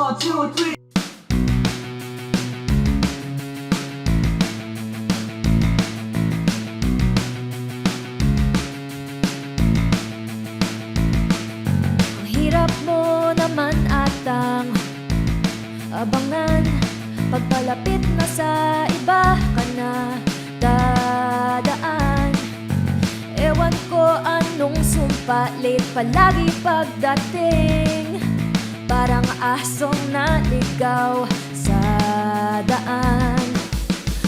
1, 2, 3. Ang hirap mo naman atang abangan, pagpalapit na sa iba ka na dadaan. Ewan ko anong sumpa, late palagi pagdating, parang asong naligaw sa daan.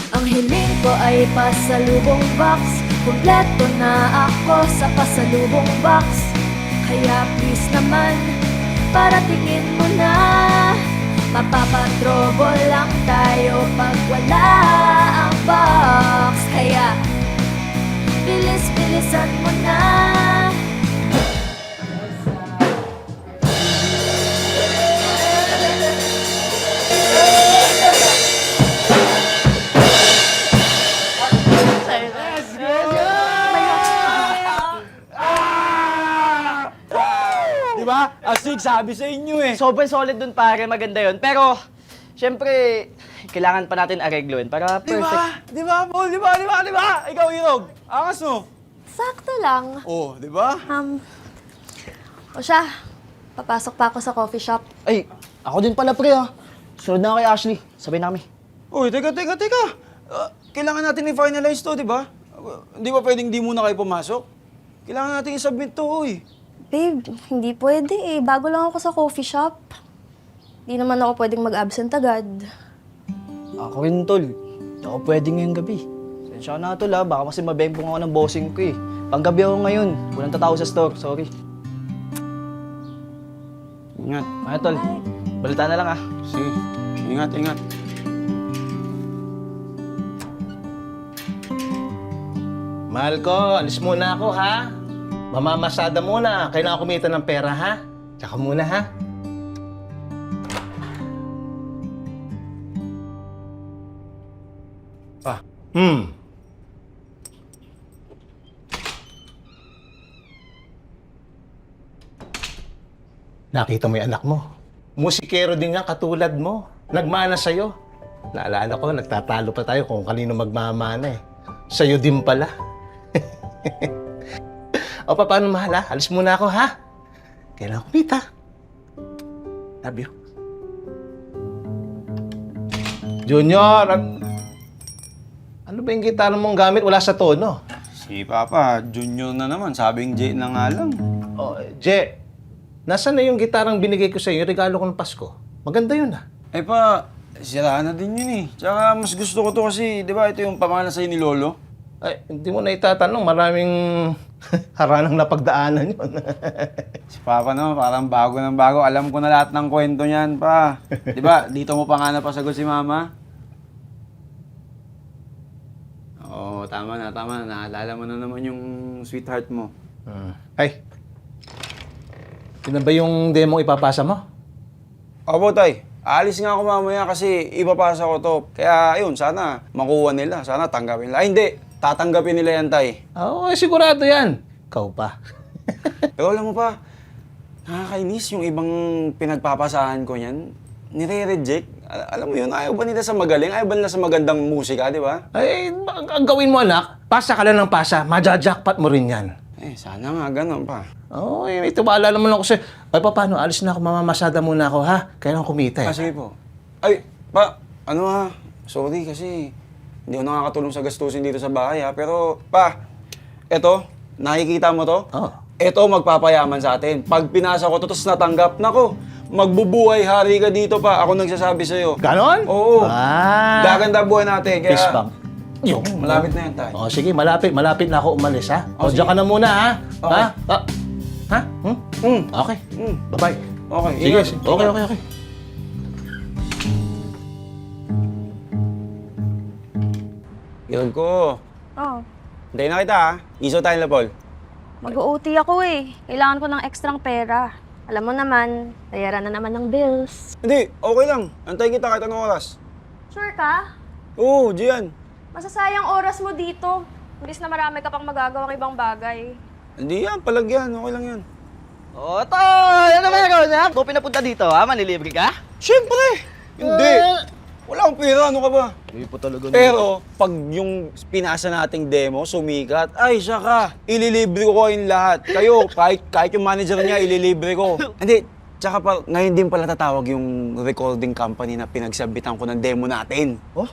Ang hiling ko ay pasalubong box, kumpleto na ako sa pasalubong box. Kaya please naman, paratingin mo na, mapapatrobo lang tayo pag wala ang box. Kaya bilis-bilisan mo na. Diba? Astig, sabi sa inyo eh. Sobrang solid dun pare, maganda yun. Pero, syempre, kailangan pa natin aregluin para perfect. Diba, Paul? Diba? Ikaw, Irog. Angas no? Sakto lang. Oh, diba? O siya, papasok pa ako sa coffee shop. Ay, ako din pala pre ah. Sunod na ako kay Ashley, sabay namin. Uy, teka. Kailangan natin i-finalize to, diba? Di ba pwedeng di muna kayo pumasok? Kailangan natin i-submit to, uy. Babe, hindi pwede eh. Bago lang ako sa coffee shop. Di naman ako pwedeng mag-absent agad. Ako rin tol, hindi ako pwede ngayong gabi. Sensya na tol ah, baka kasi mabembong ako ng bossing ko eh. Panggabi ako ngayon, walang tatao sa store, sorry. Ingat. Ano tol, balita na lang ah. Sige. Ingat. Mahal ko, alis muna ako, ha? Mamamasada muna. Kailangan kumita ng pera, ha? Tsaka muna, ha? Pa. Nakita mo yung anak mo. Musikero din nga katulad mo. Nagmana sa'yo. Naalala ko, nagtatalo pa tayo kung kanino magmamana eh. Sa'yo din pala. O paano mahal ha? Alis muna ako ha? Kailangan kumita. Love you. Junior, ano ba yung gitara mong gamit? Wala sa tono. Si Papa, junior na naman. Sabing J na nga lang. Oh, Je, nasaan na yung gitarang binigay ko sa iyo? Regalo ko ng Pasko. Maganda yun ah. Eh pa, sira na din yun eh. Tsaka mas gusto ko to kasi, di ba, ito yung pamana sa'yo ni Lolo? Ay, hindi mo na itatanong. Maraming haranang napagdaanan yun. Si Papa naman, parang bago ng bago. Alam ko na lahat ng kwento niyan, pa. Di ba, dito mo pa nga napasagot si Mama? Oo, tama na. Naalala mo na naman yung sweetheart mo. Ay, yun na ba yung demo ipapasa mo? Opo, Tay. Aalis nga ako mamaya kasi ipapasa ko to. Kaya, ayun, sana makuha nila. Sana tanggapin nila. Ay, hindi. Tatanggapin nila yan, Tay. Oo, sigurado yan. Ikaw pa. Pero alam mo pa, nakakainis yung ibang pinagpapasahan ko niyan. Nire-reject. Alam mo yun, ayaw ba nila sa magaling? Ayaw ba nila sa magandang musika, di ba? Ay, ang gawin mo anak, pasa ka lang ng pasa, majajackpot mo rin yan. Eh, sana nga ganun pa. Oo, may tubala naman ako sa'yo. Ay, paano? Alis na ako, mamamasada muna ako ha? Kailangan kumita eh. Sige po. Ay, pa, ano ha? Sorry kasi hindi ako nakakatulong sa gastusin dito sa bahay ha. Pero, pa, eto, nakikita mo to? Oo. Eto, magpapayaman sa atin. Pag pinasa ko to, tapos natanggap, nako, magbubuhay hari ka dito pa. Ako nagsasabi sa'yo. Ganon? Oo. Ah. Gaganda buhay natin. Kaya, Fist bump. Yung. malapit na yan tayo. O, sige, malapit na ako umalis ha. O, sige. diyan ka na muna ha? Okay. Ha? Ha? Okay. Bye-bye. Okay, Sige, ingat. sige. Okay. Yun ko. Oh, Hintayin na kita ha. Isaw tayo na, Paul. mag-OT ako eh. Kailangan ko ng ekstrang pera. Alam mo naman, bayaran na naman ng bills. Hindi, okay lang. Antayin kita kahit anong oras. Sure ka? Oo, Gian. Masasayang oras mo dito. Imbis na marami ka pang magagawang ibang bagay. Hindi yan, palagyan. Okay lang yan. O, tol! Ano meron ha? Kung pinapunta dito ha, manilibre ka? Siyempre! Hindi! Wala akong pera, ano ka ba? Hindi po talaga. Pero, pag yung pinasa nating demo, sumikat, ay, siya ka, ililibre ko kayong lahat. Kayo, kahit yung manager niya, ililibre ko. Hindi, tsaka pa, ngayon din pala tatawag yung recording company na pinagsabitan ko ng demo natin. Oh,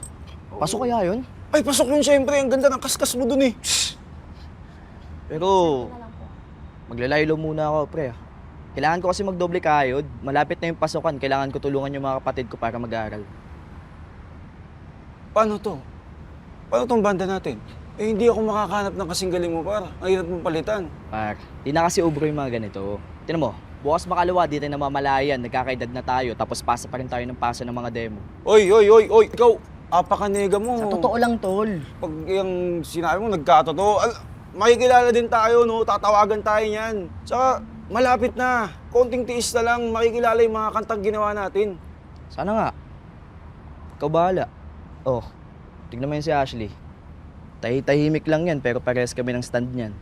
pasok kaya yun? Ay, pasok yun siyempre, ang ganda ng kaskas mo dun eh. Pero, maglalaylo muna ako, pre. Kailangan ko kasi magdoble kayod. Malapit na yung pasukan. Kailangan ko tulungan yung mga kapatid ko para mag-aaral. Paano to? Paano tong banda natin? Eh, hindi ako makakahanap ng kasing galing mo, para. Ang hirap mong palitan. Par, di na kasi ubro yung mga ganito. Tinan mo, bukas makalawa, di tayo namamalayan, nagkakaedad na tayo, tapos pasa pa rin tayo ng pasa ng mga demo. Oy, ikaw, apakanega mo. Sa totoo lang, tol. Pag yung sinabi mo, nagkatotoo, makikilala din tayo, no? Tatawagan tayo niyan. Tsaka, malapit na. Konting tiis na lang, makikilala yung mga kantang ginawa natin. Sana nga. Ikaw bahala. Oh, tignan mo yun si Ashley. Tahimik lang yan, pero parehas kami ng stand niyan.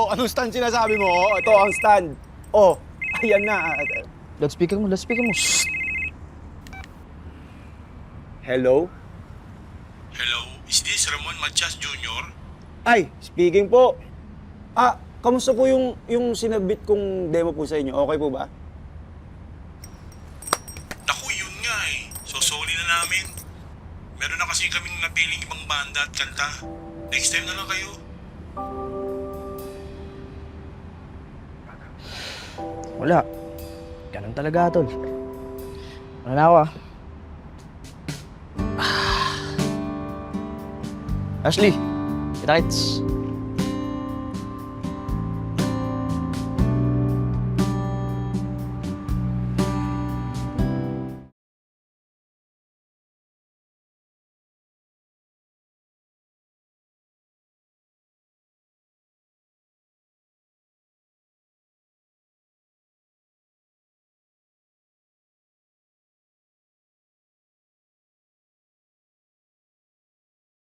Anong stand sinasabi mo? Oh, ito ang stand. Oh, ayan na. Loudspeaker mo. Hello? Hello, is this Ramon Matias Jr.? Ay, speaking po. Kamusta po yung sinabit kong demo po sa inyo? Okay po ba? Naku, yun nga eh. So, sorry na namin. Meron na kasi kaming napiling ibang banda at kanta. Next time na lang kayo. Wala. Ganun talaga, tol. Ano na ako, Ashley, kita-kits.